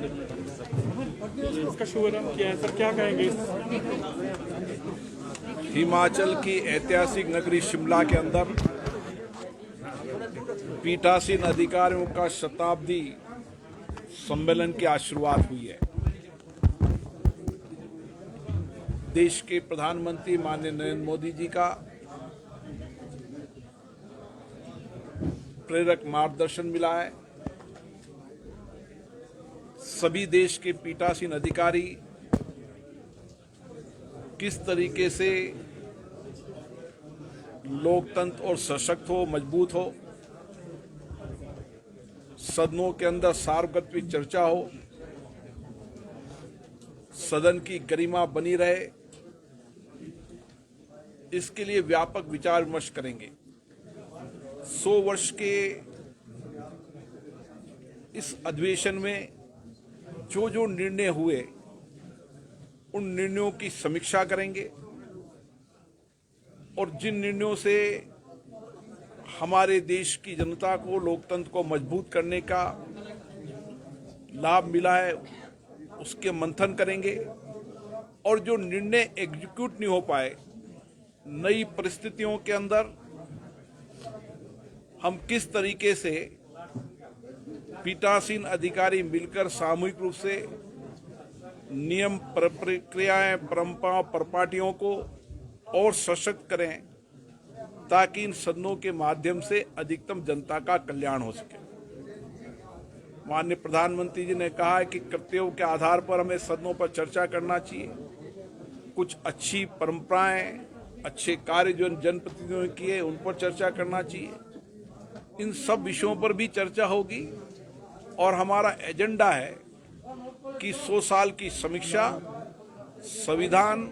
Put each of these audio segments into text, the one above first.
इसका शुभारंभ किया है सर, क्या कहेंगे? हिमाचल की ऐतिहासिक नगरी शिमला के अंदर पीठासीन अधिकारियों का शताब्दी सम्मेलन की आज शुरुआत हुई है। देश के प्रधानमंत्री माननीय नरेंद्र मोदी जी का प्रेरक मार्गदर्शन मिला है। सभी देश के पीठासीन अधिकारी किस तरीके से लोकतंत्र और सशक्त हो, मजबूत हो, सदनों के अंदर सार्वगत चर्चा हो, सदन की गरिमा बनी रहे, इसके लिए व्यापक विचार विमर्श करेंगे। 100 वर्ष के इस अधिवेशन में जो जो निर्णय हुए उन निर्णयों की समीक्षा करेंगे और जिन निर्णयों से हमारे देश की जनता को, लोकतंत्र को मजबूत करने का लाभ मिला है उसके मंथन करेंगे और जो निर्णय एग्जीक्यूट नहीं हो पाए, नई परिस्थितियों के अंदर हम किस तरीके से पीठासीन अधिकारी मिलकर सामूहिक रूप से नियम, प्रक्रियाएं, परंपराओं, परिपाटियों को और सशक्त करें ताकि इन सदनों के माध्यम से अधिकतम जनता का कल्याण हो सके। माननीय प्रधानमंत्री जी ने कहा है कि कर्तव्यों के आधार पर हमें सदनों पर चर्चा करना चाहिए। कुछ अच्छी परंपराएं, अच्छे कार्य जो जनप्रतिनिधियों ने किए उन पर चर्चा करना चाहिए। इन सब विषयों पर भी चर्चा होगी और हमारा एजेंडा है कि 100 साल की समीक्षा, संविधान,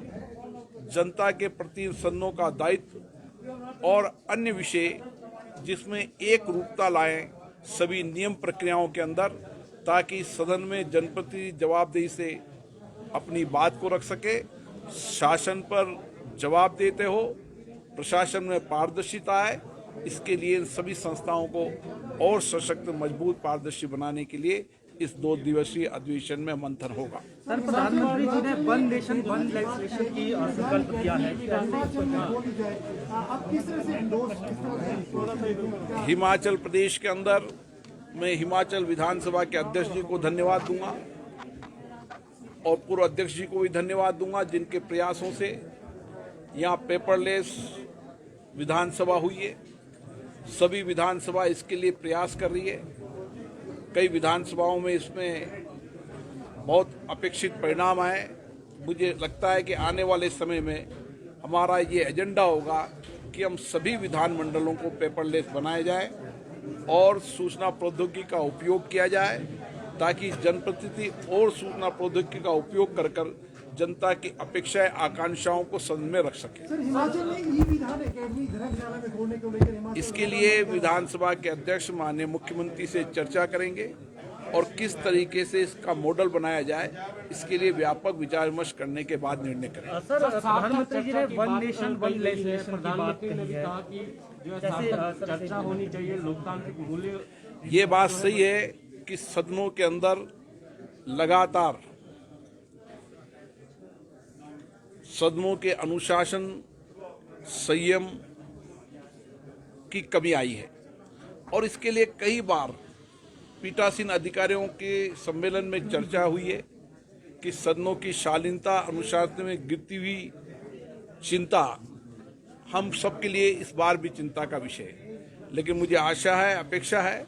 जनता के प्रति सदनों का दायित्व और अन्य विषय जिसमें एक रूपता लाएं सभी नियम प्रक्रियाओं के अंदर, ताकि सदन में जनप्रतिनिधि जवाबदेही से अपनी बात को रख सके, शासन पर जवाब देते हो, प्रशासन में पारदर्शिता है। इसके लिए इन सभी संस्थाओं को और सशक्त, मजबूत, पारदर्शी बनाने के लिए इस 2 दिवसीय अधिवेशन में मंथन होगा। सर, प्रधानमंत्री जी ने वन नेशन वन लेजिस्लेशन की संकल्प किया है। हिमाचल प्रदेश के अंदर मैं हिमाचल विधानसभा के अध्यक्ष जी को धन्यवाद दूंगा और पूर्व अध्यक्ष जी को भी धन्यवाद दूंगा, जिनके प्रयासों से यहाँ पेपरलेस विधानसभा हुई है। सभी विधानसभा इसके लिए प्रयास कर रही है। कई विधानसभाओं में इसमें बहुत अपेक्षित परिणाम आए। मुझे लगता है कि आने वाले समय में हमारा ये एजेंडा होगा कि हम सभी विधानमंडलों को पेपरलेस बनाया जाए और सूचना प्रौद्योगिकी का उपयोग किया जाए, ताकि जनप्रतिनिधि और सूचना प्रौद्योगिकी का उपयोग कर कर जनता की अपेक्षाएं, आकांक्षाओं को सदन में रख सके। इसके लिए विधानसभा के अध्यक्ष माननीय मुख्यमंत्री से चर्चा करेंगे और किस तरीके से इसका मॉडल बनाया जाए, इसके लिए व्यापक विचार विमर्श करने के बाद निर्णय करेंगे। सर, प्रधानमंत्री जी ने वन नेशन वन लेजिस्लेशन की बात कही है कि जैसे चर्चा होनी चाहिए, लोकतांत्रिक मूल्य। ये बात सही है कि सदनों के अंदर लगातार सदनों के अनुशासन, संयम की कमी आई है और इसके लिए कई बार पीठासीन अधिकारियों के सम्मेलन में चर्चा हुई है कि सदनों की शालीनता, अनुशासन में गिरती हुई चिंता हम सबके लिए इस बार भी चिंता का विषय है। लेकिन मुझे आशा है, अपेक्षा है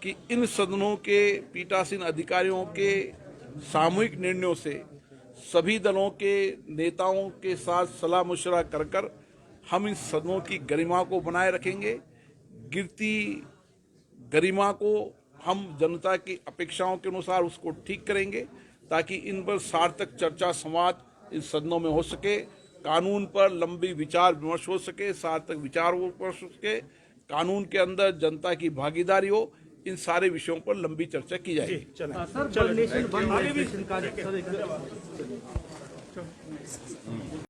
कि इन सदनों के पीठासीन अधिकारियों के सामूहिक निर्णयों से सभी दलों के नेताओं के साथ सलाह मशवरा कर कर हम इन सदनों की गरिमा को बनाए रखेंगे। गिरती गरिमा को हम जनता की अपेक्षाओं के अनुसार उसको ठीक करेंगे, ताकि इन पर सार्थक चर्चा, संवाद इन सदनों में हो सके, कानून पर लंबी विचार विमर्श हो सके, सार्थक विचार हो सके, कानून के अंदर जनता की भागीदारी हो, इन सारे विषयों पर लंबी चर्चा की जाएगी। सर,